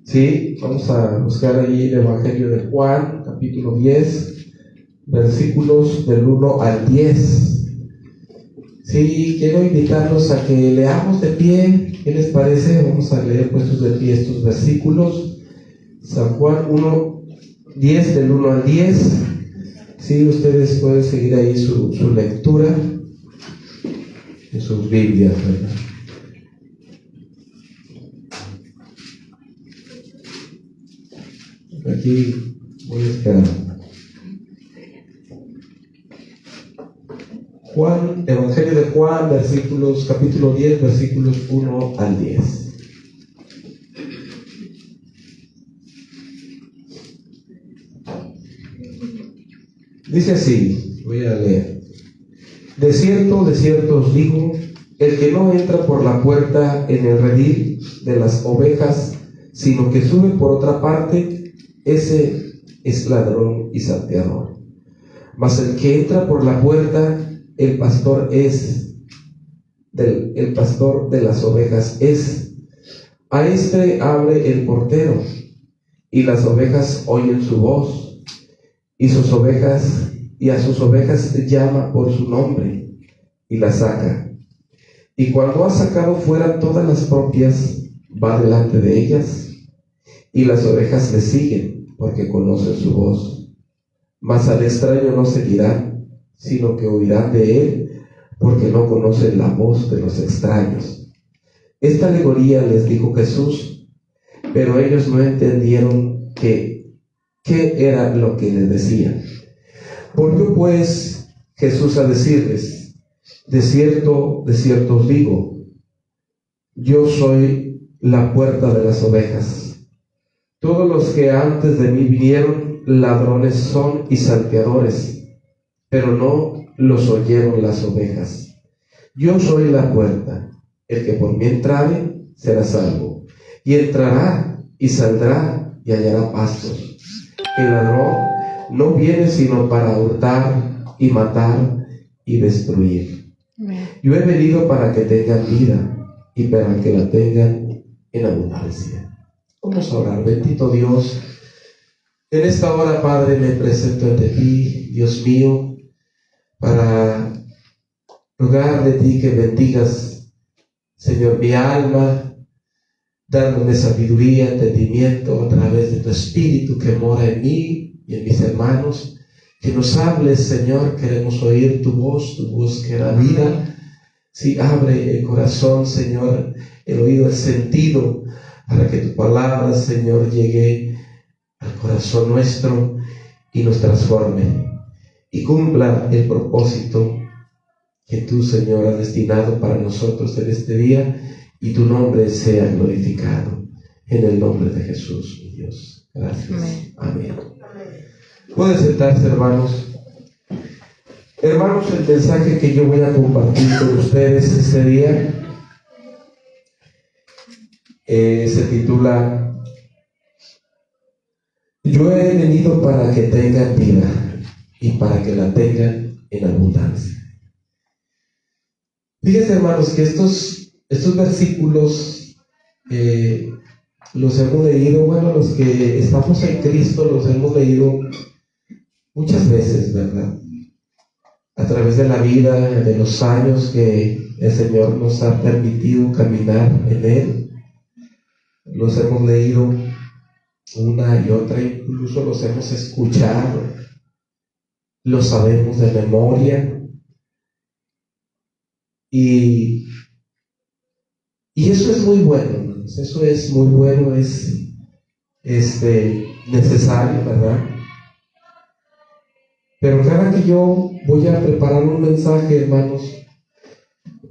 Sí, vamos a buscar ahí el Evangelio de Juan, capítulo 10, versículos del 1 al 10. Sí, quiero invitarlos a que leamos de pie. ¿Qué les parece? Vamos a leer puestos de pie estos versículos. San Juan 1, 10, del 1 al 10. Sí, ustedes pueden seguir ahí su lectura en sus Biblias, ¿verdad? Aquí voy a esperar. Juan, Evangelio de Juan, capítulo 10, versículos 1 al 10. Dice así, voy a leer. De cierto os digo, el que no entra por la puerta en el redil de las ovejas, sino que sube por otra parte, ese es ladrón y salteador. Mas el que entra por la puerta, el pastor de las ovejas es. A este abre el portero, y las ovejas oyen su voz, y a sus ovejas llama por su nombre, y las saca. Y cuando ha sacado fuera todas las propias, va delante de ellas, y las ovejas le siguen, porque conocen su voz. Mas al extraño no seguirán, sino que huirán de él, porque no conocen la voz de los extraños. Esta alegoría les dijo Jesús, pero ellos no entendieron qué era lo que les decía. Volvió pues Jesús a decirles: de cierto os digo, yo soy la puerta de las ovejas. Todos los que antes de mí vinieron, ladrones son y salteadores, pero no los oyeron las ovejas. Yo soy la puerta. El que por mí entrare será salvo, y entrará y saldrá y hallará pastos. El ladrón no viene sino para hurtar y matar y destruir. Yo he venido para que tengan vida y para que la tengan en abundancia. Vamos a orar. Bendito Dios, en esta hora, Padre, me presento ante ti, Dios mío, para rogar de ti que bendigas, Señor, mi alma, dándome sabiduría, entendimiento a través de tu Espíritu que mora en mí y en mis hermanos. Que nos hables, Señor, queremos oír tu voz que da vida. Sí, abre el corazón, Señor, el oído, el sentido, para que tu palabra, Señor, llegue al corazón nuestro y nos transforme y cumpla el propósito que tú, Señor, has destinado para nosotros en este día, y tu nombre sea glorificado. En el nombre de Jesús, mi Dios. Gracias. Amén. Pueden sentarse, hermanos. Hermanos, el mensaje que yo voy a compartir con ustedes este día se titula: Yo he venido para que tengan vida y para que la tengan en abundancia. Fíjense, hermanos, que estos versículos los hemos leído, los que estamos en Cristo los hemos leído muchas veces, ¿verdad? A través de la vida, de los años que el Señor nos ha permitido caminar en Él. Los hemos leído una y otra, incluso los hemos escuchado, los sabemos de memoria, y eso es muy bueno, hermanos. Eso es muy bueno, es necesario, ¿verdad? Pero cada que yo voy a preparar un mensaje, hermanos,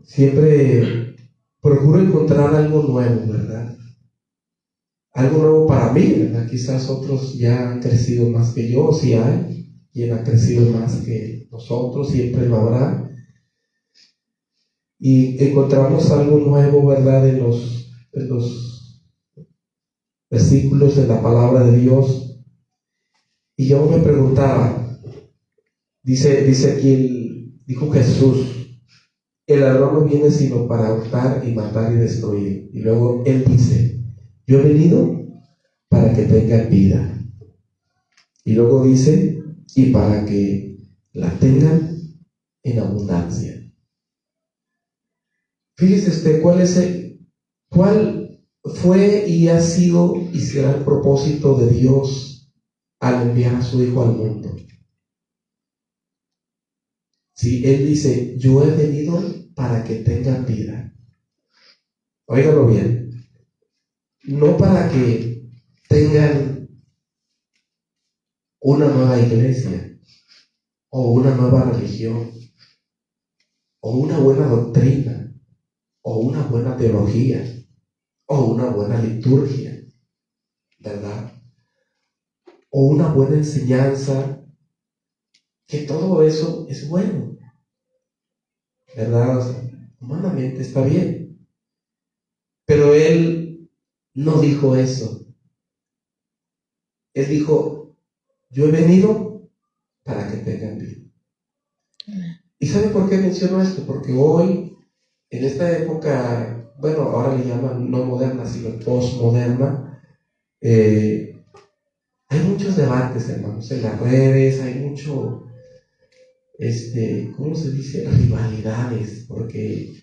siempre procuro encontrar algo nuevo, ¿verdad? Algo nuevo para mí, ¿verdad? Quizás otros ya han crecido más que yo, si hay quien ha crecido más que nosotros, siempre lo habrá. Y encontramos algo nuevo, ¿verdad? En los versículos de la palabra de Dios. Y yo me preguntaba, dice aquí, dijo Jesús: el ladrón no viene sino para hurtar y matar y destruir. Y luego Él dice: yo he venido para que tengan vida. Y luego dice, y para que la tengan en abundancia. Fíjese usted cuál fue y ha sido y será el propósito de Dios al enviar a su Hijo al mundo. Sí, Él dice, yo he venido para que tengan vida. Óigalo bien. No para que tengan una nueva iglesia, o una nueva religión, o una buena doctrina, o una buena teología, o una buena liturgia, ¿verdad? O una buena enseñanza, que todo eso es bueno, ¿verdad? O sea, humanamente está bien. Pero Él no dijo eso. Él dijo, yo he venido para que tengan vida. ¿Y sabe por qué menciono esto? Porque hoy, en esta época, bueno, ahora le llaman no moderna, sino postmoderna, hay muchos debates, hermanos, en las redes, hay mucho, ¿cómo se dice? Rivalidades, porque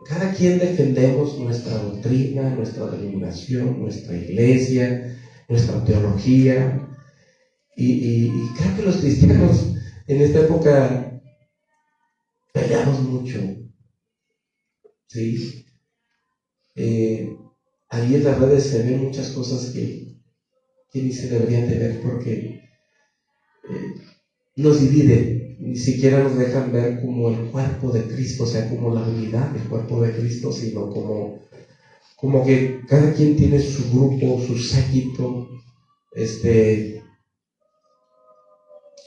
cada quien defendemos nuestra doctrina, nuestra denominación, nuestra iglesia, nuestra teología, y creo que los cristianos en esta época peleamos mucho, ¿sí? Ahí en las redes se ven muchas cosas que ni se deberían de ver, porque nos dividen, ni siquiera nos dejan ver como el cuerpo de Cristo, o sea, como la unidad del cuerpo de Cristo, sino como que cada quien tiene su grupo, su séquito,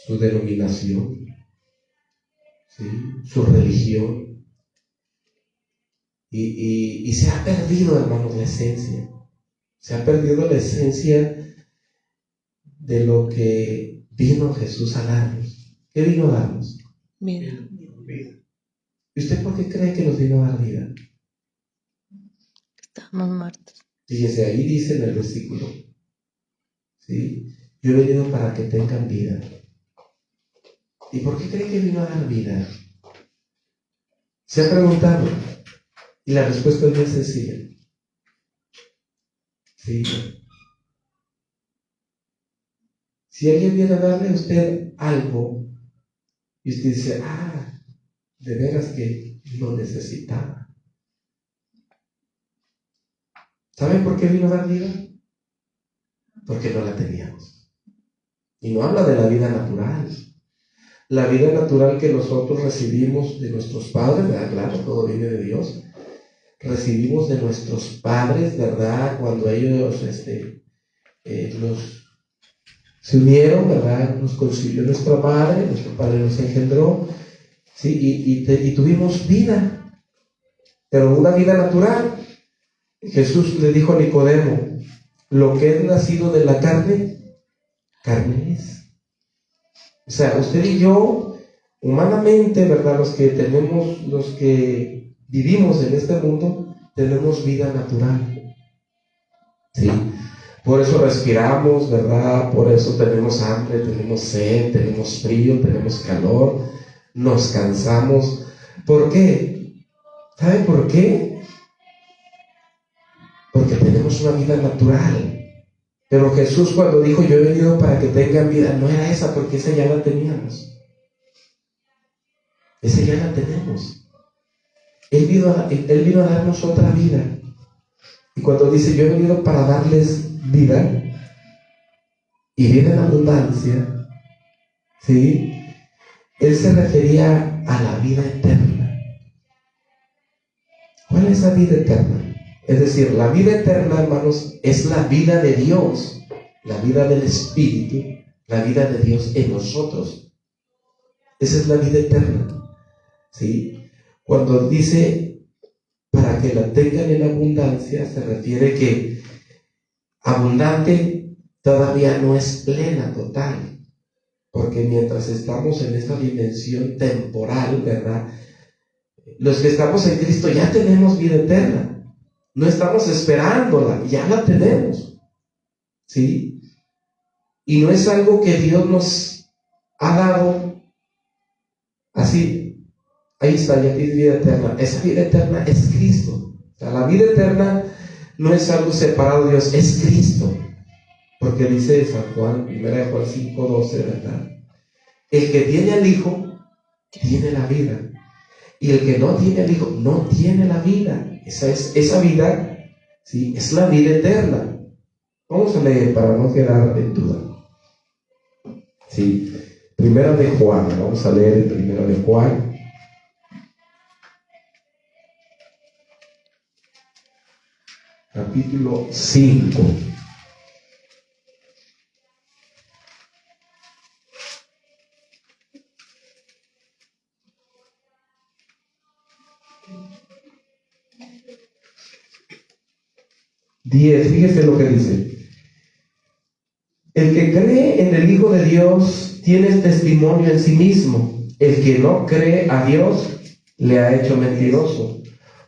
su denominación, ¿sí? Su religión. Y se ha perdido, hermanos, la esencia. Se ha perdido la esencia de lo que vino Jesús a darnos. ¿Qué vino a darnos? Vida. ¿Y usted por qué cree que nos vino a dar vida? Estamos muertos. Fíjese, ahí dice en el versículo, ¿sí? Yo he venido para que tengan vida. ¿Y por qué cree que vino a dar vida? ¿Se ha preguntado? Y la respuesta es muy sencilla. ¿Sí? Si alguien viene a darle a usted algo y usted dice, de veras que lo necesitaba. ¿Saben por qué vino a dar vida? Porque no la teníamos. Y no habla de la vida natural. La vida natural que nosotros recibimos de nuestros padres, ¿verdad? Claro, todo viene de Dios. Recibimos de nuestros padres, ¿verdad? Cuando ellos se unieron, ¿verdad? Nos concibió nuestra madre, nuestro padre nos engendró, ¿sí? Y tuvimos vida, pero una vida natural. Jesús le dijo a Nicodemo, lo que es nacido de la carne, carne es. O sea, usted y yo, humanamente, ¿verdad? Los que vivimos en este mundo, tenemos vida natural, ¿sí? Por eso respiramos, ¿verdad? Por eso tenemos hambre, tenemos sed, tenemos frío, tenemos calor, nos cansamos. ¿Por qué? ¿Sabe por qué? Porque tenemos una vida natural. Pero Jesús, cuando dijo yo he venido para que tengan vida, no era esa, porque esa ya la teníamos. Esa ya la tenemos. Él vino a darnos otra vida. Y cuando dice yo he venido para darles vida y vida en abundancia, ¿sí? Él se refería a la vida eterna. ¿Cuál es la vida eterna? Es decir, la vida eterna, hermanos, es la vida de Dios, la vida del Espíritu, la vida de Dios en nosotros. Esa es la vida eterna, ¿sí? Cuando dice para que la tengan en abundancia, se refiere que abundante todavía no es plena, total, porque mientras estamos en esta dimensión temporal, ¿verdad? Los que estamos en Cristo ya tenemos vida eterna. No estamos esperándola, ya la tenemos. ¿Sí? Y no es algo que Dios nos ha dado así. Ahí está, ya tienes vida eterna. Esa vida eterna es Cristo. O sea, la vida eterna no es algo separado de Dios, es Cristo. Porque dice San Juan, 1 Juan 5:12, ¿verdad? El que tiene al Hijo, tiene la vida. Y el que no tiene al Hijo, no tiene la vida. Esa vida, ¿sí? Es la vida eterna. Vamos a leer para no quedar en duda. Sí, Primera de Juan, vamos a leer el Primera de Juan. Capítulo 5. Fíjese lo que dice. El que cree en el Hijo de Dios tiene testimonio en sí mismo. El que no cree a Dios le ha hecho mentiroso,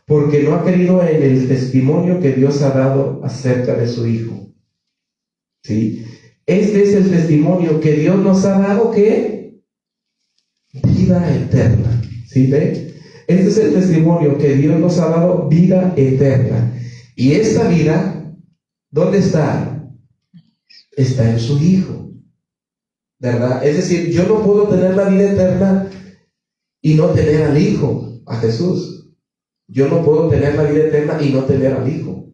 porque no ha creído en el testimonio que Dios ha dado acerca de su Hijo. ¿Sí? Este es el testimonio que Dios nos ha dado, ¿qué? Vida eterna. ¿Sí ve? Este es el testimonio que Dios nos ha dado, vida eterna. Y esta vida, ¿dónde está? Está en su Hijo, ¿verdad? Es decir, yo no puedo tener la vida eterna y no tener al Hijo, a Jesús. Yo no puedo tener la vida eterna y no tener al Hijo.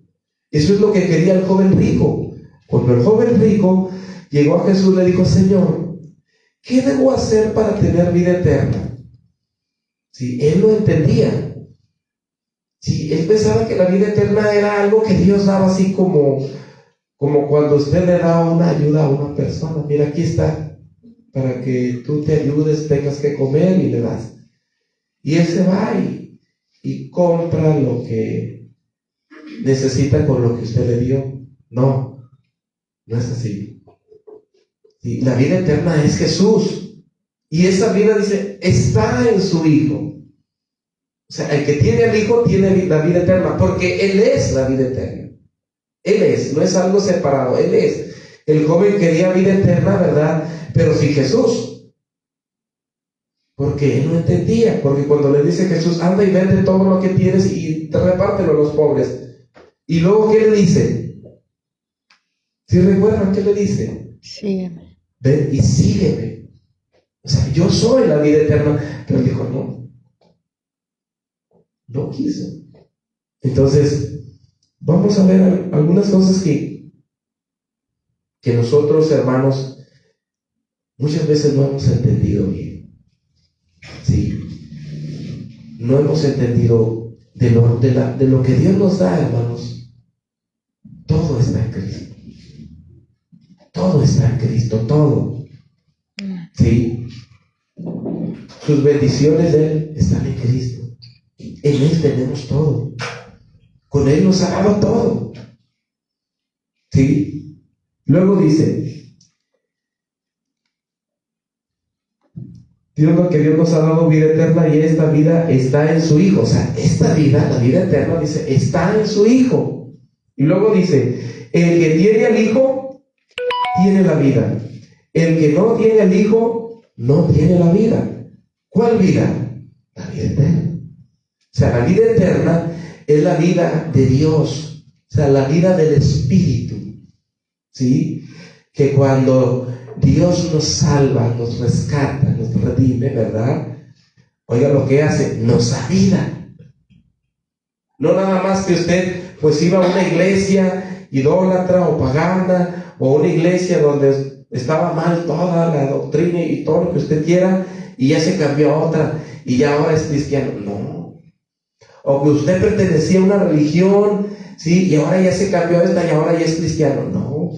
Eso es lo que quería el joven rico. Cuando el joven rico llegó a Jesús, le dijo: Señor, ¿qué debo hacer para tener vida eterna? Sí, él lo entendía. Sí, él pensaba que la vida eterna era algo que Dios daba así como cuando usted le da una ayuda a una persona. Mira, aquí está, para que tú te ayudes, tengas que comer y le das. Y él se va y compra lo que necesita con lo que usted le dio. No, no es así. Sí, la vida eterna es Jesús. Y esa vida, dice, está en su Hijo. O sea, el que tiene al Hijo tiene la vida eterna, porque Él es la vida eterna. Él es, no es algo separado, Él es. El joven quería vida eterna, ¿verdad? Pero sin Jesús. Porque él no entendía, porque cuando le dice Jesús: anda y vende todo lo que tienes y repártelo a los pobres. Y luego, ¿qué le dice? ¿Sí recuerdan qué le dice? Sígueme. Ven y sígueme. O sea, yo soy la vida eterna. Pero él dijo: no quiso. Entonces, vamos a ver algunas cosas que nosotros, hermanos, muchas veces no hemos entendido bien. Sí, no hemos entendido de lo que Dios nos da, hermanos. Todo está en Cristo. Todo está en Cristo, todo. Sí. Sus bendiciones de Él están en Cristo. En Él tenemos todo. Con Él nos ha dado todo. ¿Sí? Luego dice: Dios nos ha dado vida eterna y esta vida está en su Hijo. O sea, esta vida, la vida eterna, dice, está en su Hijo. Y luego dice: el que tiene al Hijo tiene la vida. El que no tiene al Hijo no tiene la vida. ¿Cuál vida? La vida eterna. O sea, la vida eterna es la vida de Dios, o sea, la vida del Espíritu, ¿sí? Que cuando Dios nos salva, nos rescata, nos redime, ¿verdad? Oiga lo que hace, nos da vida. No nada más que usted pues iba a una iglesia idólatra o pagana, o una iglesia donde estaba mal toda la doctrina y todo lo que usted quiera, y ya se cambió a otra, y ya ahora es cristiano. No. O que usted pertenecía a una religión, ¿sí? Y ahora ya se cambió a esta y ahora ya es cristiano. No.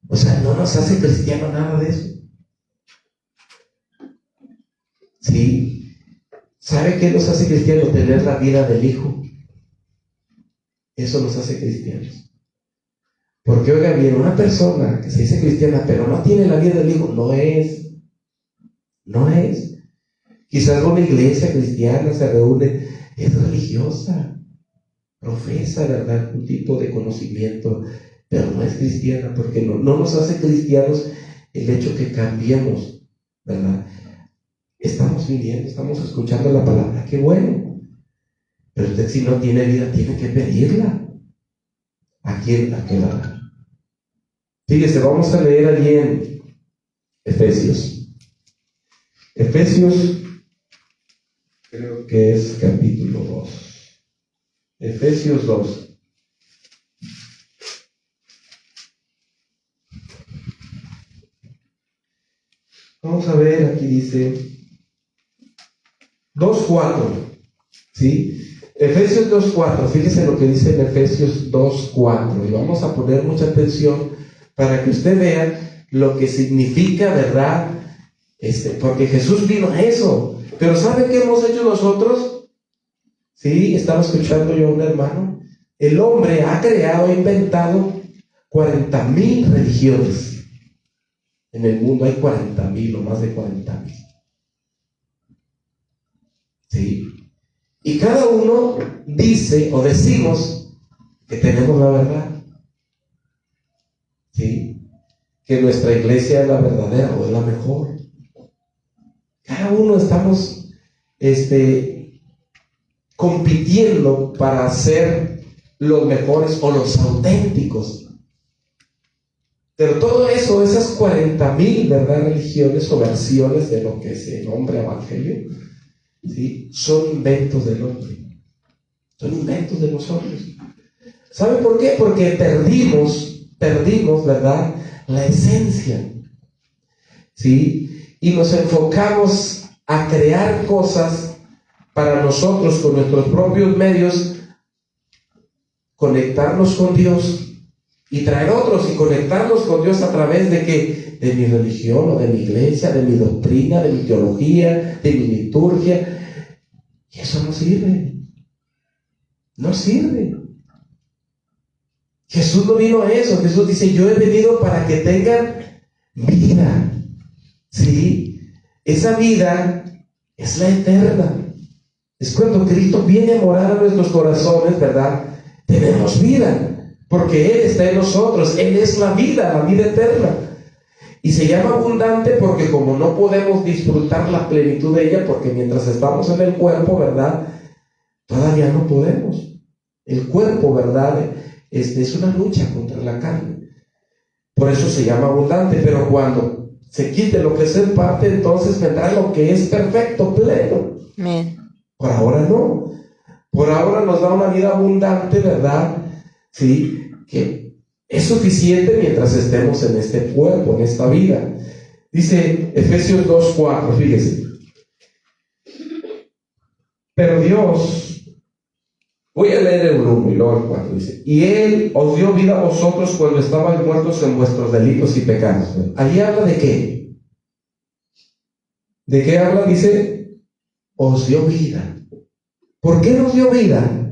O sea, no nos hace cristiano nada de eso. ¿Sí? ¿Sabe qué nos hace cristianos? Tener la vida del Hijo. Eso nos hace cristianos. Porque, oiga bien, una persona que se dice cristiana pero no tiene la vida del Hijo, no es. Quizás una iglesia cristiana se reúne, es religiosa, profesa, ¿verdad?, un tipo de conocimiento, pero no es cristiana, porque no nos hace cristianos el hecho que cambiemos, ¿verdad? Estamos viniendo, estamos escuchando la palabra, qué bueno, pero usted si no tiene vida, tiene que pedirla. ¿A quién? ¿A qué la? Fíjese, vamos a leer allí en Efesios, creo que es capítulo 2, Efesios 2. Vamos a ver, aquí dice 2:4, ¿sí? Efesios 2:4, fíjese lo que dice en Efesios 2:4, y vamos a poner mucha atención para que usted vea lo que significa, ¿verdad? Porque Jesús vino a eso. Pero ¿sabe qué hemos hecho nosotros? Sí, estaba escuchando yo a un hermano. El hombre ha creado, ha inventado 40,000 religiones. En el mundo hay 40,000 o más de 40,000. ¿Sí? Y cada uno dice o decimos que tenemos la verdad. ¿Sí? Que nuestra iglesia es la verdadera o es la mejor. Cada uno estamos compitiendo para ser los mejores o los auténticos. Pero todo eso, esas 40,000, ¿verdad?, religiones o versiones de lo que se nombra evangelio, ¿sí?, son inventos del hombre. Son inventos de nosotros. ¿Sabe por qué? Porque perdimos, ¿verdad?, la esencia. ¿Sí? Y nos enfocamos a crear cosas para nosotros, con nuestros propios medios, conectarnos con Dios y traer otros y conectarnos con Dios a través de ¿qué? De mi religión o de mi iglesia, de mi doctrina, de mi teología, de mi liturgia. Y eso no sirve. No sirve. Jesús no vino a eso. Jesús dice, yo he venido para que tengan vida. ¿Sí? Esa vida es la eterna. Es cuando Cristo viene a morar a nuestros corazones, ¿verdad? Tenemos vida. Porque Él está en nosotros. Él es la vida eterna. Y se llama abundante porque como no podemos disfrutar la plenitud de ella, porque mientras estamos en el cuerpo, ¿verdad?, todavía no podemos. El cuerpo, ¿verdad?, es una lucha contra la carne. Por eso se llama abundante. Pero cuando se quite lo que es en parte, entonces vendrá lo que es perfecto, pleno. Amén. Por ahora no. Por ahora nos da una vida abundante, ¿verdad? Sí, que es suficiente mientras estemos en este cuerpo, en esta vida. Dice Efesios 2:4, fíjese. Pero Dios, voy a leer el 1 y luego el 4, dice, y Él os dio vida a vosotros cuando estabais muertos en vuestros delitos y pecados. Allí habla de qué. ¿De qué habla? Dice, os dio vida. ¿Por qué nos dio vida?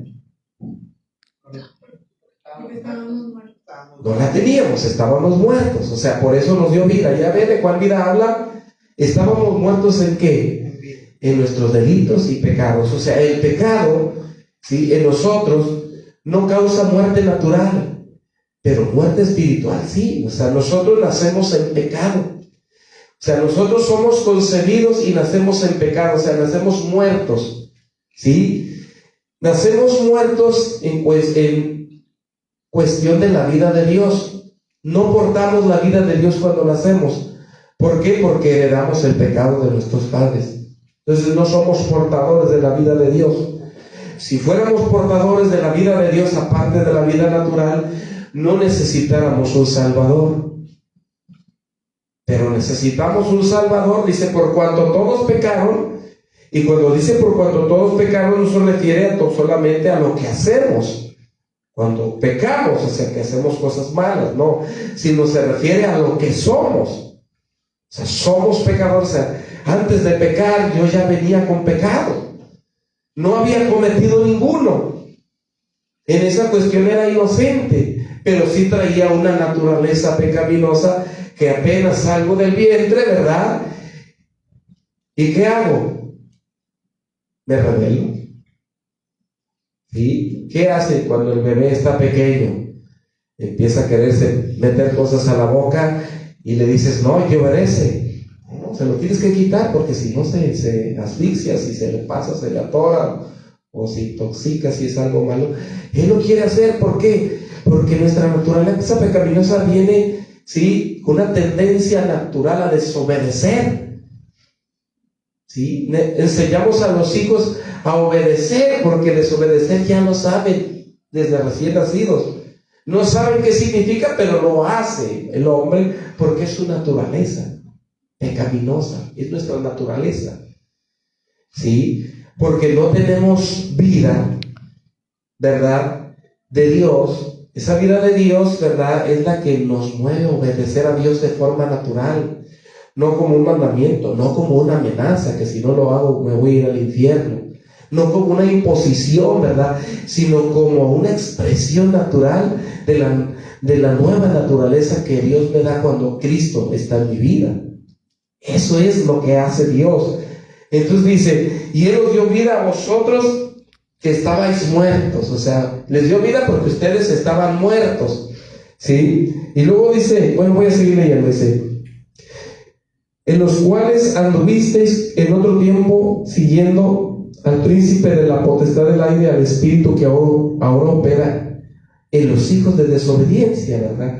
No la teníamos, estábamos muertos. O sea, por eso nos dio vida. ¿Ya ve de cuál vida habla? Estábamos muertos ¿en qué? En nuestros delitos y pecados. O sea, el pecado, ¿sí?, en nosotros no causa muerte natural, pero muerte espiritual sí. O sea, nosotros nacemos en pecado. O sea, nosotros somos concebidos y nacemos en pecado. O sea, nacemos muertos, ¿sí? Nacemos muertos en cuestión de la vida de Dios. No portamos la vida de Dios cuando nacemos. ¿Por qué? Porque heredamos el pecado de nuestros padres. Entonces no somos portadores de la vida de Dios. Si fuéramos portadores de la vida de Dios, aparte de la vida natural, no necesitáramos un Salvador. Pero necesitamos un Salvador, dice, por cuanto todos pecaron. Y cuando dice por cuanto todos pecaron, no se refiere solamente a lo que hacemos cuando pecamos, o sea, que hacemos cosas malas, no, sino se refiere a lo que somos. O sea, somos pecadores. O sea, antes de pecar yo ya venía con pecado, no había cometido ninguno. En esa cuestión era inocente, pero sí traía una naturaleza pecaminosa que apenas salgo del vientre, ¿verdad? ¿Y qué hago? Me rebelo. ¿Sí? ¿Qué hace cuando el bebé está pequeño? Empieza a quererse meter cosas a la boca y le dices, no, y obedece. No, se lo tienes que quitar porque si no se asfixia, si se le pasa, se le atora, o se intoxica, si es algo malo. Él lo quiere hacer, ¿por qué? Porque nuestra naturaleza pecaminosa viene, ¿sí?, con una tendencia natural a desobedecer. ¿Sí? Enseñamos a los hijos a obedecer, porque desobedecer ya lo saben desde recién nacidos. No saben qué significa, pero lo hace el hombre porque es su naturaleza pecaminosa, es nuestra naturaleza. ¿Sí? Porque no tenemos vida, ¿verdad?, de Dios. Esa vida de Dios, ¿verdad?, es la que nos mueve a obedecer a Dios de forma natural, no como un mandamiento, no como una amenaza, que si no lo hago me voy a ir al infierno, no como una imposición, ¿verdad?, sino como una expresión natural de la nueva naturaleza que Dios me da cuando Cristo está en mi vida. Eso es lo que hace Dios. Entonces dice, y Él os dio vida a vosotros que estabais muertos. O sea, les dio vida porque ustedes estaban muertos, ¿sí? Y luego dice, bueno, voy a seguir leyendo, dice, en los cuales anduvisteis en otro tiempo siguiendo al príncipe de la potestad del aire, al espíritu que ahora opera en los hijos de desobediencia, ¿verdad?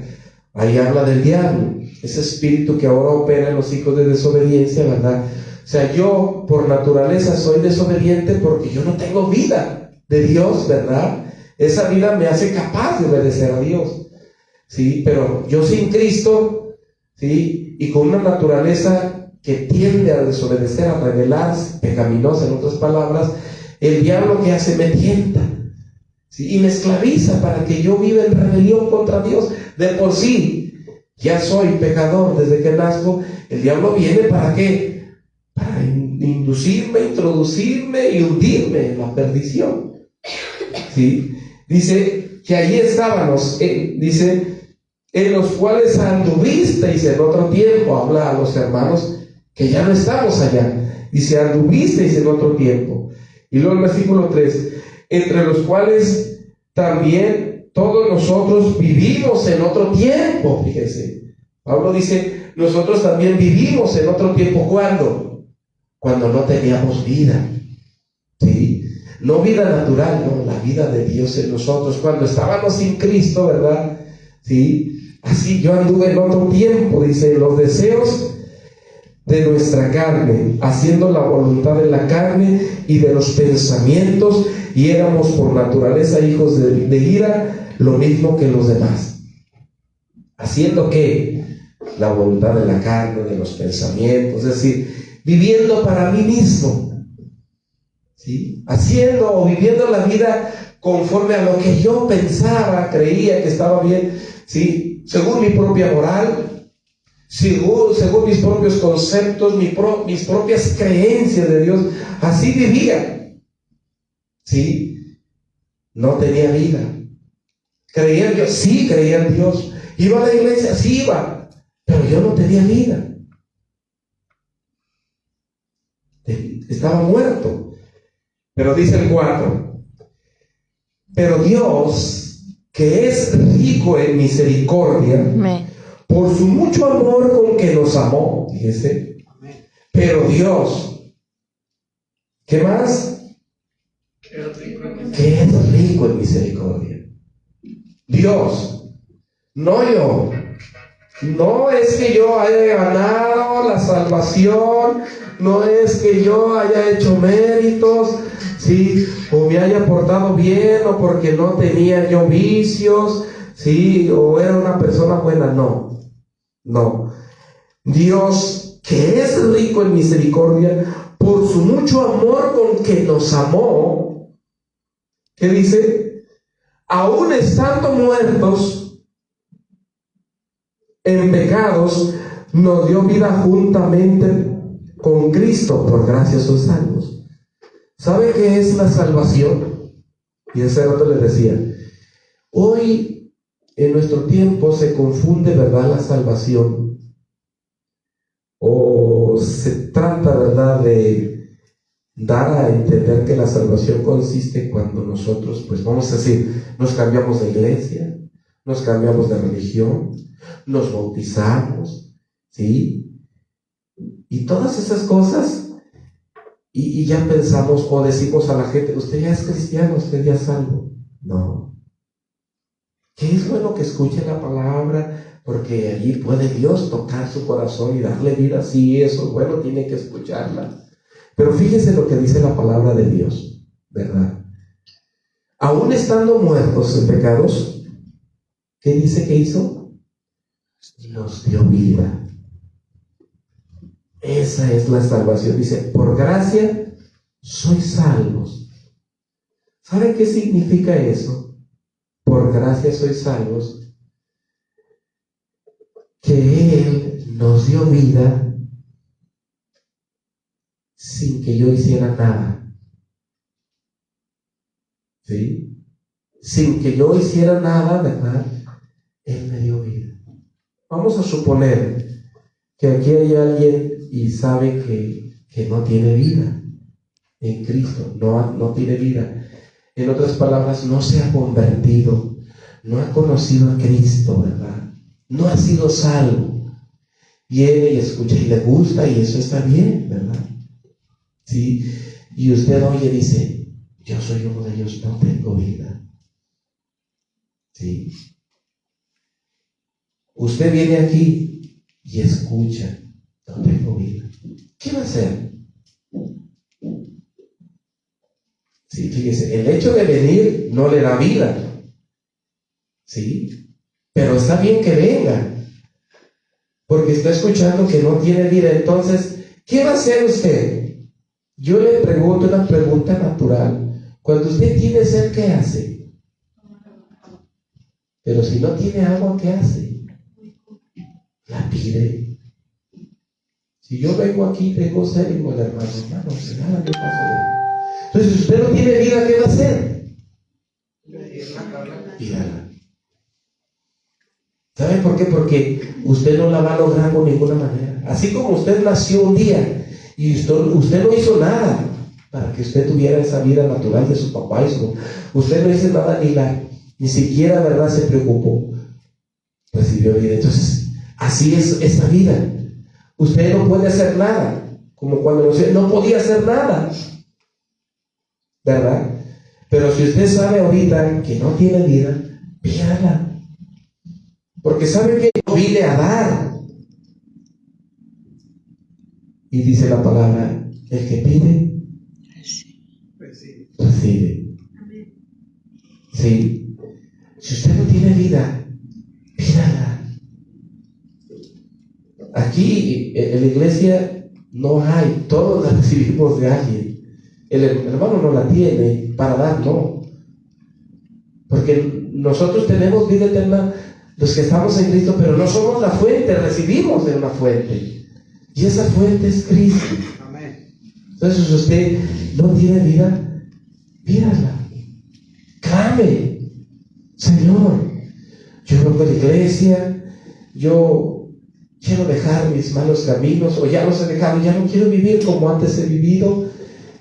Ahí habla del diablo, ese espíritu que ahora opera en los hijos de desobediencia, ¿verdad? O sea, yo por naturaleza soy desobediente porque yo no tengo vida de Dios, ¿verdad? Esa vida me hace capaz de obedecer a Dios, ¿sí? Pero yo sin Cristo, ¿sí?, y con una naturaleza que tiende a desobedecer, a rebelarse, pecaminosa en otras palabras, el diablo que hace me tienta, ¿sí?, y me esclaviza para que yo viva en rebelión contra Dios. De por sí ya soy pecador desde que nazco. El diablo viene ¿para qué? Para inducirme, introducirme y hundirme en la perdición, ¿sí? Dice que allí estábamos, dice, en los cuales anduvisteis en otro tiempo. Habla a los hermanos que ya no estamos allá. Dice, anduvisteis en otro tiempo. Y luego el versículo 3, entre los cuales también todos nosotros vivimos en otro tiempo. Fíjese, Pablo dice, nosotros también vivimos en otro tiempo. ¿Cuándo? Cuando no teníamos vida, ¿sí? No vida natural, no, la vida de Dios en nosotros, cuando estábamos sin Cristo, ¿verdad? ¿Sí? Así yo anduve en otro tiempo, dice, los deseos de nuestra carne, haciendo la voluntad de la carne y de los pensamientos, y éramos por naturaleza hijos de ira, lo mismo que los demás. ¿Haciendo qué? La voluntad de la carne, de los pensamientos, es decir, viviendo para mí mismo, ¿sí? Haciendo o viviendo la vida conforme a lo que yo pensaba, creía que estaba bien, ¿sí?, según mi propia moral, según mis propios conceptos, mis propias creencias de Dios. Así vivía, ¿sí? No tenía vida. Creía en Dios, sí creía en Dios. Iba a la iglesia, sí iba, pero yo no tenía vida. Estaba muerto. Pero dice el 4, pero Dios, que es rico en misericordia, por su mucho amor con que nos amó, fíjese, pero Dios, ¿qué más? Que es rico en misericordia. Dios, no yo. No es que yo haya ganado la salvación, no es que yo haya hecho méritos, ¿sí?, o me haya portado bien, o porque no tenía yo vicios, ¿sí?, o era una persona buena. No, no. Dios, que es rico en misericordia, por su mucho amor con que nos amó, ¿qué dice? Aún estando muertos en pecados, nos dio vida juntamente con Cristo. Por gracia sois salvos. ¿Sabe qué es la salvación? Y hace rato les decía, hoy en nuestro tiempo se confunde, ¿verdad?, la salvación, o se trata, ¿verdad?, de dar a entender que la salvación consiste cuando nosotros, pues vamos a decir, nos cambiamos de iglesia, nos cambiamos de religión, nos bautizamos, ¿sí? Y todas esas cosas, y ya pensamos o decimos a la gente, usted ya es cristiano, usted ya es salvo. No. Que es bueno que escuche la palabra, porque allí puede Dios tocar su corazón y darle vida. Sí, eso es bueno, tiene que escucharla. Pero fíjese lo que dice la palabra de Dios, ¿verdad? Aún estando muertos en pecados, ¿qué dice que hizo? Nos dio vida. Esa es la salvación. Dice, por gracia sois salvos. ¿Sabe qué significa eso? Por gracia sois salvos. Que Él nos dio vida sin que yo hiciera nada. ¿Sí? Sin que yo hiciera nada, ¿verdad? Él me dio vida. Vamos a suponer que aquí hay alguien y sabe que no tiene vida en Cristo, no tiene vida. En otras palabras, no se ha convertido, no ha conocido a Cristo, ¿verdad? No ha sido salvo. Viene y escucha y le gusta y eso está bien, ¿verdad? ¿Sí? Y usted oye y dice, yo soy uno de ellos, no tengo vida. ¿Sí? Usted viene aquí y escucha, no tengo vida. ¿Qué va a hacer? Sí, fíjese, el hecho de venir no le da vida. ¿Sí? Pero está bien que venga, porque está escuchando que no tiene vida. Entonces, ¿qué va a hacer usted? Yo le pregunto una pregunta natural. Cuando usted tiene sed, ¿qué hace? Pero si no tiene agua, ¿qué hace? La pide. Si yo vengo aquí, tengo sed, y digo, hermano, pues nada, ¿qué pasó? Entonces, si usted no tiene vida, ¿qué va a hacer? Pídala. ¿Sabe por qué? Porque usted no la va a lograr de ninguna manera. Así como usted nació un día y usted no hizo nada para que usted tuviera esa vida natural de su papá usted no hizo nada, ni siquiera, ¿verdad?, se preocupó. Recibió vida. Entonces, así es esta vida. Usted no puede hacer nada, como cuando no podía hacer nada, ¿verdad? Pero si usted sabe ahorita que no tiene vida, pídala. Porque sabe que yo vine a dar. Y dice la palabra, el que pide, recibe. Sí. Si usted no tiene vida, pídala. Aquí en la iglesia no hay, todos la recibimos de alguien. El hermano no la tiene para dar, no. Porque nosotros tenemos vida eterna, los que estamos en Cristo, pero no somos la fuente, recibimos de una fuente. Y esa fuente es Cristo. Entonces, si usted no tiene vida, pídala. Clame. Señor, yo vengo a la iglesia, yo quiero dejar mis malos caminos, o ya los he dejado, ya no quiero vivir como antes he vivido.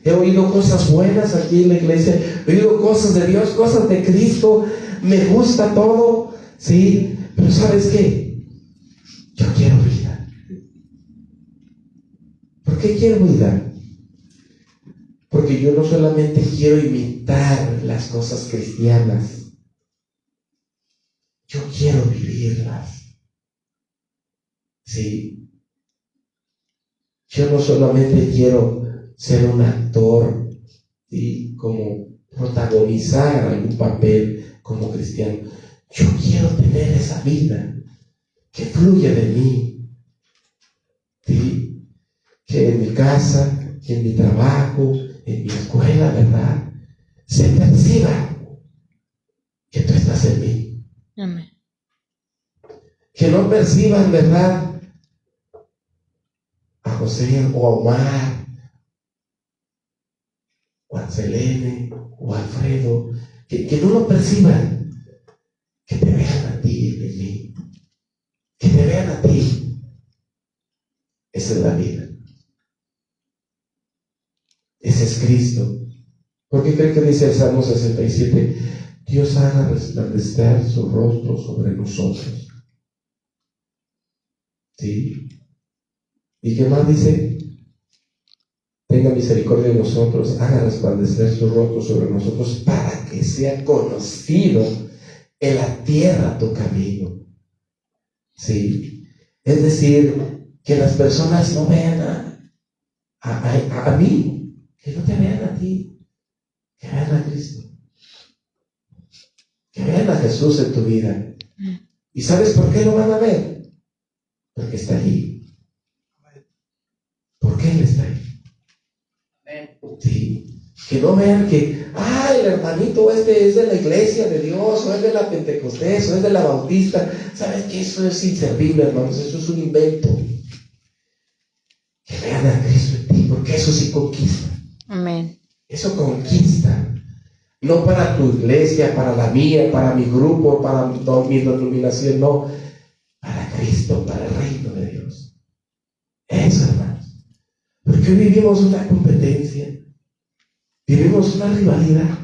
He oído cosas buenas aquí en la iglesia, he oído cosas de Dios, cosas de Cristo, me gusta todo, sí, pero ¿sabes qué? Yo quiero vida. ¿Por qué quiero vida? Porque yo no solamente quiero imitar las cosas cristianas, yo quiero vivirlas. Sí. Yo no solamente quiero ser un actor, ¿sí?, como protagonizar algún papel como cristiano. Yo quiero tener esa vida que fluye de mí, ¿sí?, que en mi casa, que en mi trabajo, en mi escuela, ¿verdad?, se perciba que tú estás en mí. Amén. Que no perciban, ¿verdad?, a José o a Omar o a Selene o a Alfredo, que no lo perciban, que te vean a ti en mí, que te vean a ti. Esa es la vida. Esa Ese es Cristo. ¿Por qué cree que dice el Salmo 67? Dios haga resplandecer su rostro sobre nosotros. ¿Sí? ¿Y qué más dice? Tenga misericordia de nosotros, haga resplandecer su rostro sobre nosotros para que sea conocido en la tierra tu camino. ¿Sí? Es decir, que las personas no vean a mí, que no te vean a ti, que vean a Cristo, que vean a Jesús en tu vida. ¿Y sabes por qué lo van a ver? Porque está allí. ¿Por qué Él está ahí? Sí. Que no vean que, el hermanito este es de la iglesia de Dios, o es de la Pentecostés, o es de la Bautista. ¿Sabes qué? Eso es inservible, hermanos, eso es un invento. Que vean a Cristo en ti, porque eso sí conquista. Amén. Eso conquista. No para tu iglesia, para la mía, para mi grupo, para mi denominación, no. Para Cristo, para el reino de Dios. Eso, hermanos. Porque hoy vivimos una competencia. Vivimos una rivalidad.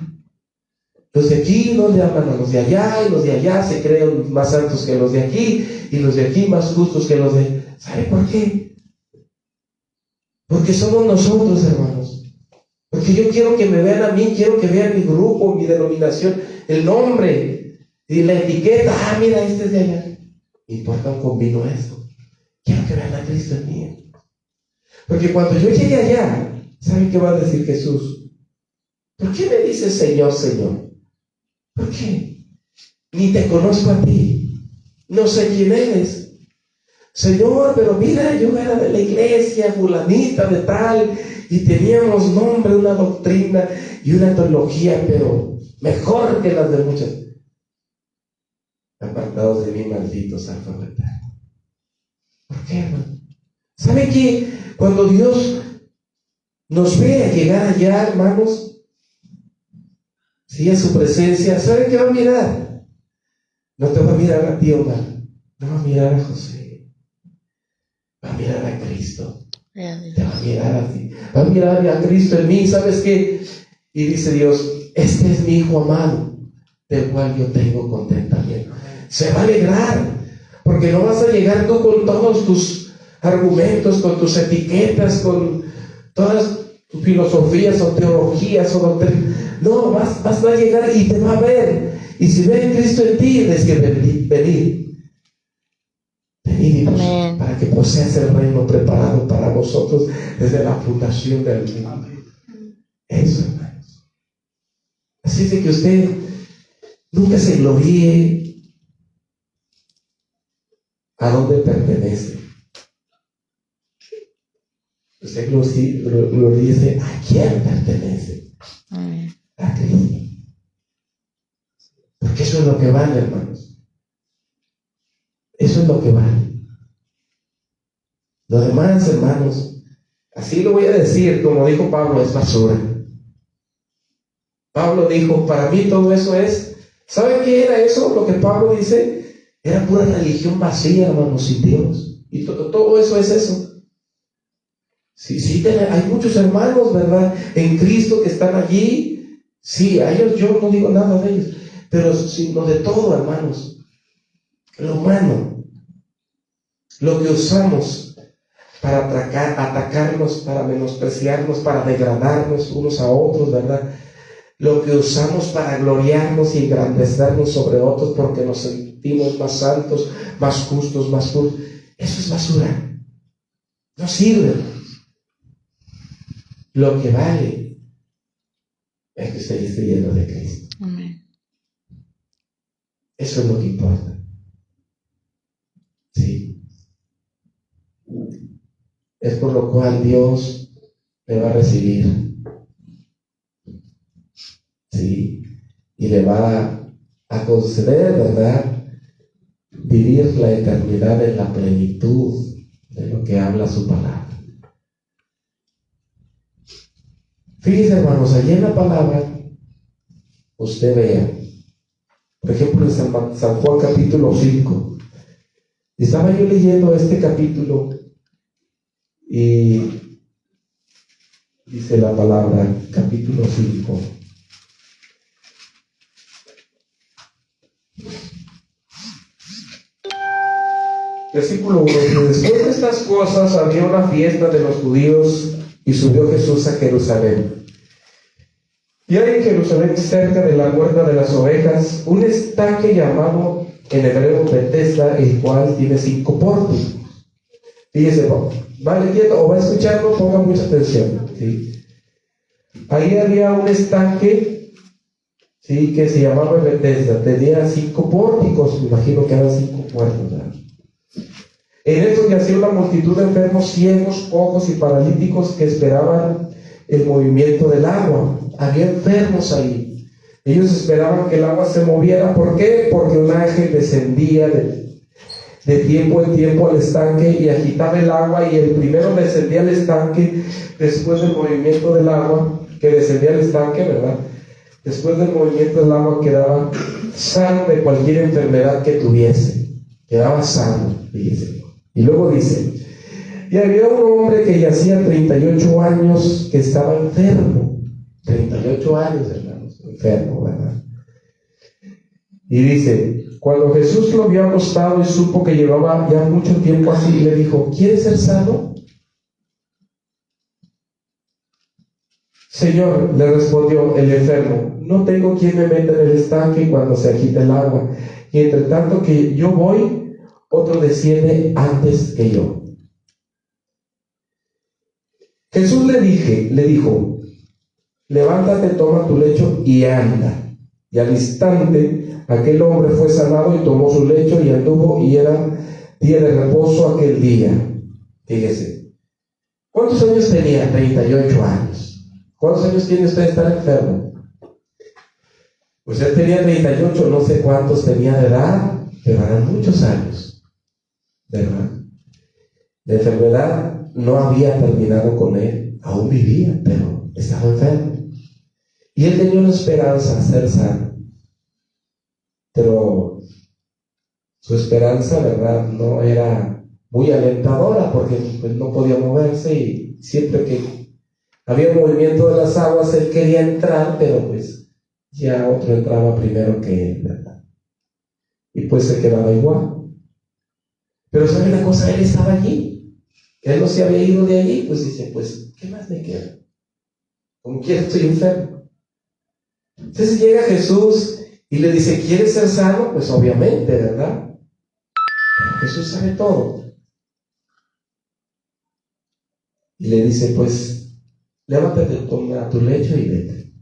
Los de aquí no le hablan a los de allá, y los de allá se creen más santos que los de aquí, y los de aquí más justos que los de... ¿Sabe por qué? Porque somos nosotros, hermanos. Porque yo quiero que me vean a mí, quiero que vean mi grupo, mi denominación, el nombre y la etiqueta. Mira, este es de allá. Me importa un comino esto. Quiero que vean a Cristo en mí. Porque cuando yo llegue allá, ¿saben qué va a decir Jesús? ¿Por qué me dices Señor, Señor? ¿Por qué? Ni te conozco a ti. No sé quién eres. Señor, pero mira, yo era de la iglesia fulanita de tal, y teníamos nombre, una doctrina y una teología, pero mejor que las de muchas. Apartados de mí, malditos alfabetas. ¿Por qué, hermano? ¿Sabe que cuando Dios nos ve a llegar allá, hermanos, si es su presencia, ¿sabe qué va a mirar? No te va a mirar a ti, Omar, no va a mirar a José, va a mirar a Cristo. Te va a mirar a ti, va a mirar a Cristo en mí. ¿Sabes qué? Y dice Dios, este es mi hijo amado, del cual yo tengo contentamiento. Se va a alegrar, porque no vas a llegar tú con todos tus argumentos, con tus etiquetas, con todas tus filosofías o teologías o doctrinas. No, vas a llegar y te va a ver. Y si ve a Cristo en ti, tienes que venir. Venid para que poseas el reino preparado para vosotros desde la fundación del mundo. Eso, hermanos. Así es de que usted nunca se gloríe a dónde pertenece. Usted gloríese a quién pertenece. A Cristo. Porque eso es lo que vale, hermanos. Eso es lo que vale. Lo demás, hermanos, así lo voy a decir, como dijo Pablo, es basura. Pablo dijo, para mí todo eso es, ¿sabe qué era eso? Lo que Pablo dice, era pura religión vacía, hermanos, sin Dios. Y todo eso es eso. Sí, hay muchos hermanos, ¿verdad?, en Cristo que están allí. Sí, a ellos yo no digo nada de ellos, pero sino de todo, hermanos. Lo humano, lo que usamos para atacarnos, para menospreciarnos, para degradarnos unos a otros, ¿verdad? Lo que usamos para gloriarnos y engrandecernos sobre otros porque nos sentimos más santos, más justos, más puros. Eso es basura. No sirve. Lo que vale es que usted esté lleno de Cristo. Amén. Eso es lo que importa. Sí. Es por lo cual Dios le va a recibir. Sí. Y le va a conceder, ¿verdad?, vivir la eternidad en la plenitud de lo que habla su palabra. Fíjense, hermanos, allí en la palabra usted vea, por ejemplo, en San Juan capítulo 5. Estaba yo leyendo este capítulo y Dice la palabra, capítulo 5. Versículo 1. Después de estas cosas había una fiesta de los judíos y subió Jesús a Jerusalén. Y hay en Jerusalén, cerca de la puerta de las ovejas, un estanque llamado en hebreo Betesda, el cual tiene 5 pórticos. Fíjese, va leyendo o va escuchando, ponga mucha atención. ¿Sí? Ahí había un estanque, ¿sí?, que se llamaba Betesda. Tenía 5 pórticos, me imagino que eran 5 puertas, ¿verdad? En esto yacía una multitud de enfermos, ciegos, cojos y paralíticos que esperaban el movimiento del agua. Había enfermos ahí. Ellos esperaban que el agua se moviera. ¿Por qué? Porque un ángel descendía de tiempo en tiempo al estanque y agitaba el agua, y el primero descendía al estanque después del movimiento del agua, que descendía al estanque, ¿verdad? Después del movimiento del agua quedaba sano de cualquier enfermedad que tuviese. Quedaba sano, fíjese. Y luego dice, y había un hombre que yacía 38 años que estaba enfermo. 38 años, hermanos, enfermo, ¿verdad? Y dice, cuando Jesús lo vio acostado y supo que llevaba ya mucho tiempo así, le dijo, ¿quieres ser sano? Señor, le respondió el enfermo, no tengo quien me meta en el estanque cuando se agita el agua, y entre tanto que yo voy, otro desciende antes que yo. Jesús le dijo, levántate, toma tu lecho y anda. Y al instante aquel hombre fue sanado y tomó su lecho y anduvo, y era día de reposo aquel día. Fíjese, ¿cuántos años tenía? 38 años. ¿Cuántos años tiene usted de estar enfermo? Pues él tenía 38, no sé cuántos tenía de edad, pero eran muchos años, ¿verdad? La enfermedad no había terminado con él, aún vivía, pero estaba enfermo. Y él tenía una esperanza de ser sano, pero su esperanza, ¿verdad?, no era muy alentadora, porque pues no podía moverse, y siempre que había movimiento de las aguas él quería entrar, pero pues ya otro entraba primero que él, ¿verdad? Y pues se quedaba igual. Pero ¿sabe una cosa? Él estaba allí, él no se había ido de allí. Pues dice, pues ¿qué más me queda? Como quiera, estoy enfermo. Entonces llega Jesús y le dice, ¿quieres ser sano? Pues obviamente, ¿verdad? Pero Jesús sabe todo. Y le dice, pues levántate, toma tu lecho y vete.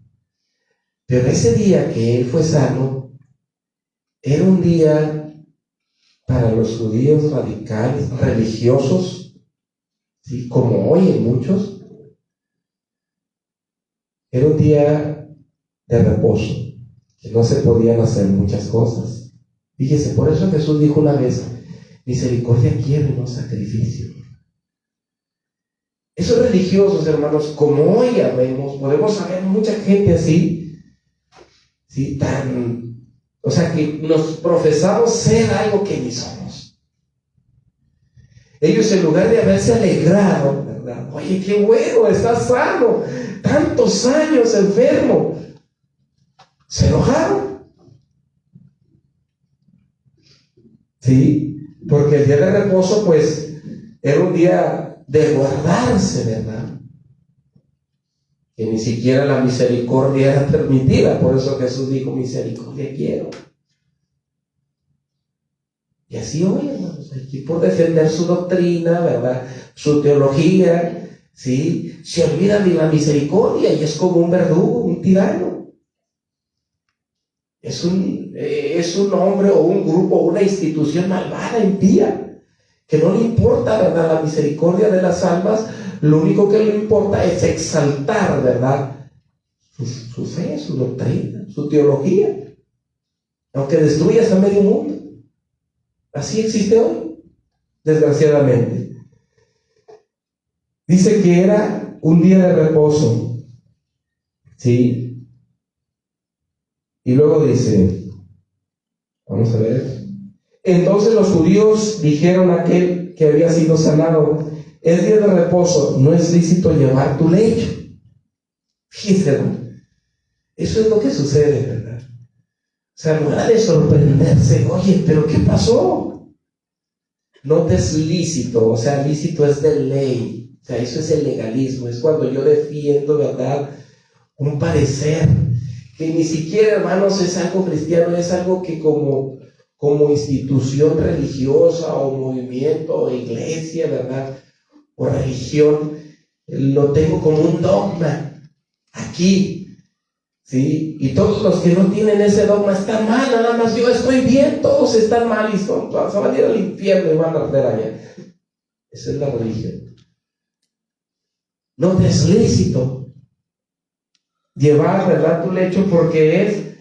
Pero ese día que él fue sano era un día para los judíos radicales, religiosos, ¿sí?, como hoy en muchos. Era un día de reposo, que no se podían hacer muchas cosas. Fíjese, por eso Jesús dijo una vez, misericordia quiero, no sacrificio. Esos religiosos, hermanos, como hoy podemos saber mucha gente así, ¿sí?, o sea, que nos profesamos ser algo que ni somos. Ellos, en lugar de haberse alegrado, ¿verdad?, oye, qué bueno, estás sano, tantos años enfermo, se enojaron. Sí, porque el día de reposo, pues, era un día de guardarse, ¿verdad? Que ni siquiera la misericordia era permitida. Por eso Jesús dijo, misericordia quiero. Y así hoy, hermanos, aquí por defender su doctrina, ¿verdad?, su teología, ¿sí?, se olvida de la misericordia y es como un verdugo, un tirano. Es un hombre o un grupo o una institución malvada, impía, que no le importa, ¿verdad?, la misericordia de las almas. Lo único que le importa es exaltar, ¿verdad?, su fe, su doctrina, su teología, aunque destruyas a medio mundo. Así existe hoy, desgraciadamente. Dice que era un día de reposo, ¿sí? Y luego dice, vamos a ver, entonces los judíos dijeron a aquel que había sido sanado, es día de reposo, no es lícito llevar tu lecho. Fíjense, hermano, eso es lo que sucede, ¿verdad? O sea, no era de sorprenderse, oye, pero ¿qué pasó? No te es lícito, o sea, lícito es de ley, o sea, eso es el legalismo, es cuando yo defiendo, ¿verdad?, un parecer, que ni siquiera, hermanos, es algo cristiano, es algo que como institución religiosa o movimiento o iglesia, ¿verdad?, o religión, lo tengo como un dogma aquí. ¿Sí? Y todos los que no tienen ese dogma están mal, nada más yo estoy bien, todos están mal y se van a ir al infierno y van a arder allá. Esa es la religión. No te es lícito llevar, ¿verdad?, tu lecho porque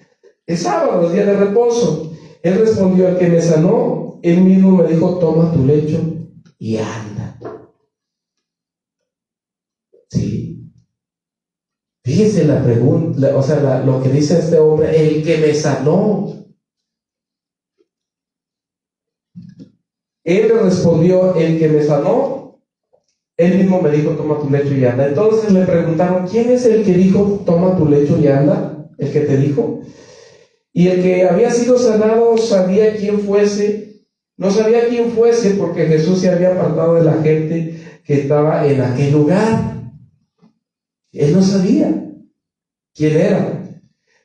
es sábado, es día de reposo. Él respondió: al que me sanó, él mismo me dijo: toma tu lecho y anda. ¿Sí? Fíjense la pregunta, o sea, lo que dice este hombre: el que me sanó. Él le respondió: el que me sanó, él mismo me dijo: toma tu lecho y anda. Entonces le preguntaron: ¿quién es el que dijo toma tu lecho y anda? ¿El que te dijo? Y el que había sido sanado sabía quién fuese. No sabía quién fuese porque Jesús se había apartado de la gente que estaba en aquel lugar. Él no sabía quién era.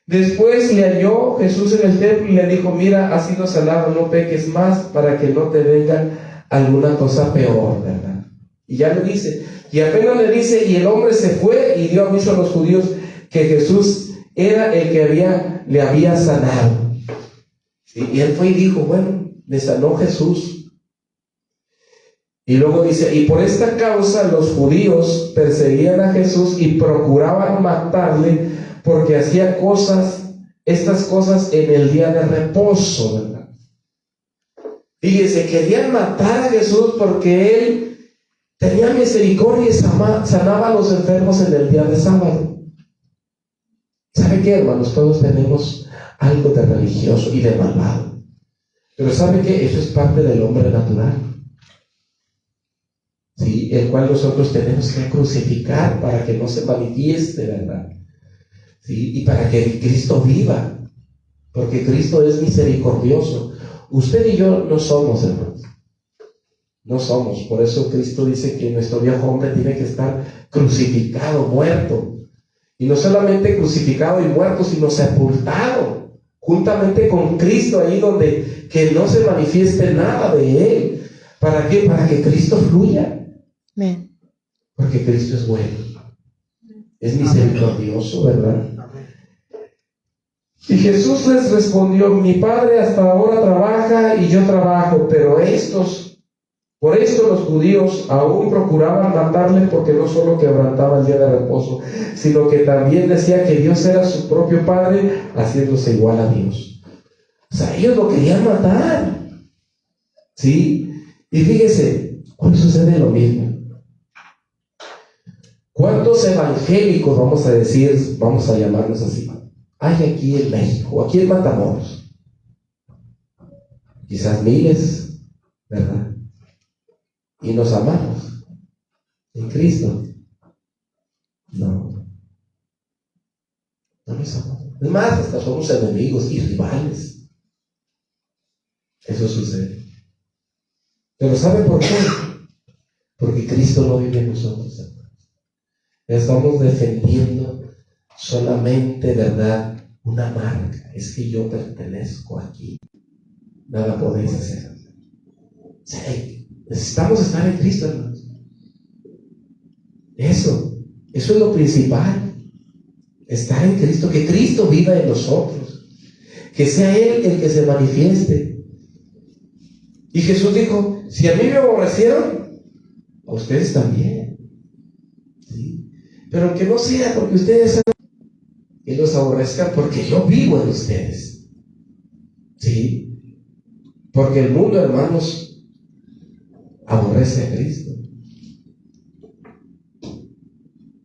Después le halló Jesús en el templo y le dijo: mira, has sido sanado, no peques más para que no te venga alguna cosa peor, ¿verdad? Y ya le dice, y apenas le dice, y el hombre se fue y dio aviso a los judíos que Jesús era el que le había sanado. ¿Sí? Y él fue y dijo: bueno, me sanó Jesús. Y luego dice: y por esta causa los judíos perseguían a Jesús y procuraban matarle, porque hacía estas cosas en el día de reposo, ¿verdad? Fíjense, querían matar a Jesús porque él tenía misericordia y sanaba a los enfermos en el día de sábado. ¿Sabe qué, hermanos? Todos tenemos algo de religioso y de malvado. Pero ¿sabe qué? Eso es parte del hombre natural. ¿Sí? El cual nosotros tenemos que crucificar para que no se manifieste, ¿verdad? ¿Sí? Y para que Cristo viva, porque Cristo es misericordioso. Usted y yo no somos, hermanos, no somos. Por eso Cristo dice que nuestro viejo hombre tiene que estar crucificado, muerto, y no solamente crucificado y muerto, sino sepultado juntamente con Cristo, ahí donde que no se manifieste nada de él. ¿Para qué? Para que Cristo fluya. Amén. Porque Cristo es bueno, es misericordioso, ¿verdad? Y Jesús les respondió: mi Padre hasta ahora trabaja y yo trabajo, pero por esto los judíos aún procuraban matarle, porque no solo quebrantaba el día de reposo, sino que también decía que Dios era su propio Padre, haciéndose igual a Dios. O sea, ellos lo querían matar. ¿Sí? Y fíjese, hoy sucede lo mismo. ¿Cuántos evangélicos, vamos a decir, vamos a llamarlos así, hay aquí en México, aquí en Matamoros? Quizás miles, ¿verdad? Y nos amamos en Cristo. No nos amamos. Es más, hasta somos enemigos y rivales. Eso sucede. Pero ¿sabe por qué? Porque Cristo no vive en nosotros, hermanos. Estamos defendiendo solamente, ¿verdad?, una marca. Es que yo pertenezco aquí. Nada podéis hacer. Sí, necesitamos estar en Cristo, hermanos. Eso es lo principal. Estar en Cristo, que Cristo viva en nosotros, que sea Él el que se manifieste. Y Jesús dijo: si a mí me aborrecieron, a ustedes también. ¿Sí? Pero que no sea porque ustedes que los aborrezcan, porque yo vivo en ustedes. ¿Sí? Porque el mundo, hermanos, aborrece a Cristo.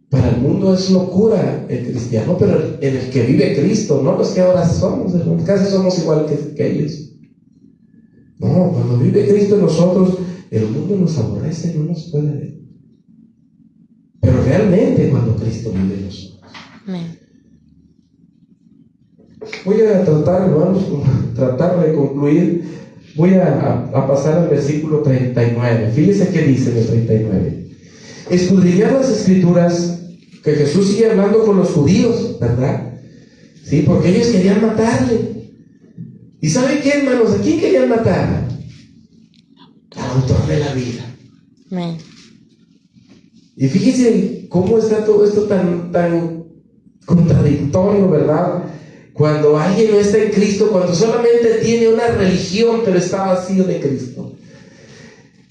Para el mundo es locura el cristiano, pero en el que vive Cristo, no los que ahora somos, casi somos igual que ellos. No, cuando vive Cristo en nosotros, el mundo nos aborrece, no nos puede ver. Pero realmente cuando Cristo vive en nosotros. Amén. Voy a tratar, hermanos, tratar de concluir. Voy a pasar al versículo 39. Fíjense qué dice en el 39. Escudriñar las escrituras, que Jesús sigue hablando con los judíos, ¿verdad? Sí, porque ellos querían matarle. ¿Y saben qué, hermanos? ¿A quién querían matar? Al autor de la vida. Amén. Y fíjense cómo está todo esto tan contradictorio, ¿verdad? Cuando alguien no está en Cristo, cuando solamente tiene una religión, pero está vacío de Cristo.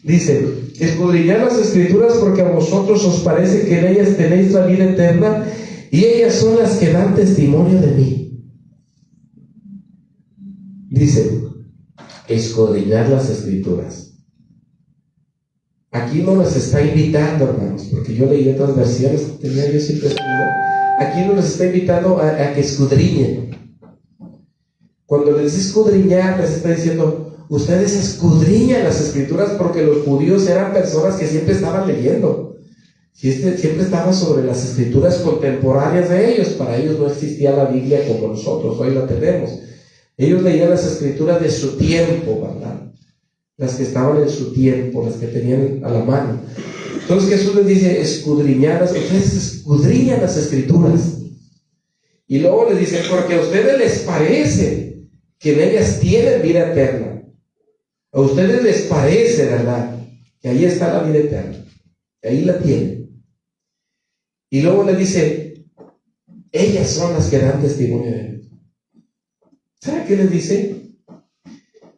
Dice, escudriñad las escrituras porque a vosotros os parece que en ellas tenéis la vida eterna y ellas son las que dan testimonio de mí. Dice, escudriñar las escrituras. Aquí no nos está invitando, hermanos, porque yo leí otras versiones, tenía yo siempre escudo. Aquí no nos está invitando a que escudriñen. Cuando les dice escudriñar, les está diciendo, ustedes escudriñan las escrituras, porque los judíos eran personas que siempre estaban leyendo. Siempre estaban sobre las escrituras contemporáneas de ellos. Para ellos no existía la Biblia como nosotros hoy la tenemos. Ellos leían las escrituras de su tiempo, ¿verdad? Las que estaban en su tiempo, las que tenían a la mano. Entonces Jesús les dice, ustedes escudriñan las escrituras. Y luego les dice, porque a ustedes les parece que en ellas tienen vida eterna. A ustedes les parece, ¿verdad?, que ahí está la vida eterna, que ahí la tienen. Y luego les dice, ellas son las que dan testimonio de Dios. ¿Sabe qué les dice?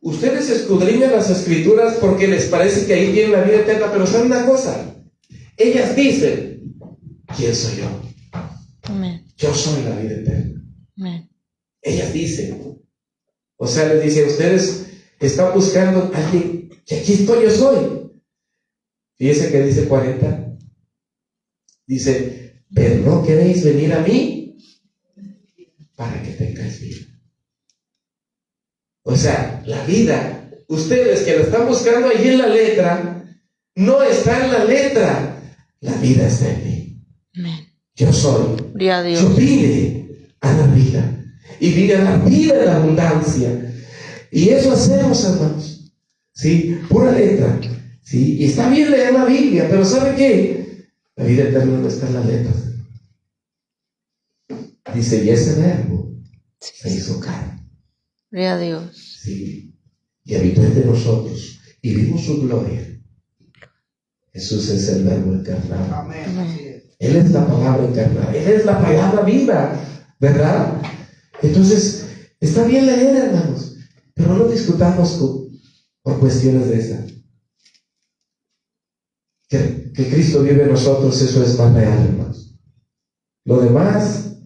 Ustedes escudriñan las escrituras porque les parece que ahí tienen la vida eterna, pero ¿saben una cosa? Ellas dicen, ¿quién soy yo? Amén. Yo soy la vida eterna. Amén. Ellas dicen. O sea, les dice, ustedes están buscando a alguien, que aquí estoy, yo soy. Fíjense que dice 40. Dice, pero no queréis venir a mí para que tengáis vida. O sea, la vida, ustedes que la están buscando ahí en la letra, no está en la letra. La vida está en mí. Amén. Yo soy. Gloria a Dios. Yo vine a la vida. Y vine a la vida en abundancia. Y eso hacemos, hermanos. ¿Sí? Pura letra. ¿Sí? Y está bien leer la Biblia, pero ¿sabe qué? La vida eterna no está en las letras. Dice, y ese verbo se hizo carne. Gloria a Dios. Sí. Y habitó entre nosotros. Y vimos su gloria. Jesús es el verbo encarnado. Amén. Él es la palabra encarnada. Él es la palabra viva. ¿Verdad? Entonces, está bien leer, hermanos, pero no discutamos por cuestiones de esa. Que Cristo vive en nosotros, eso es más real, hermanos. Lo demás,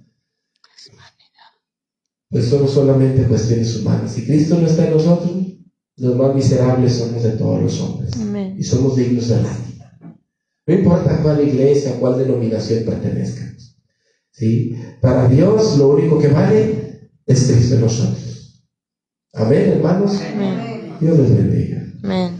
pues son solamente cuestiones humanas. Si Cristo no está en nosotros, los más miserables somos de todos los hombres. Amén. Y somos dignos de lástima. No importa a cuál iglesia, a cuál denominación pertenezcamos. ¿Sí? Para Dios lo único que vale es Cristo en nosotros. Amén, hermanos. Amén. Dios les bendiga. Amén.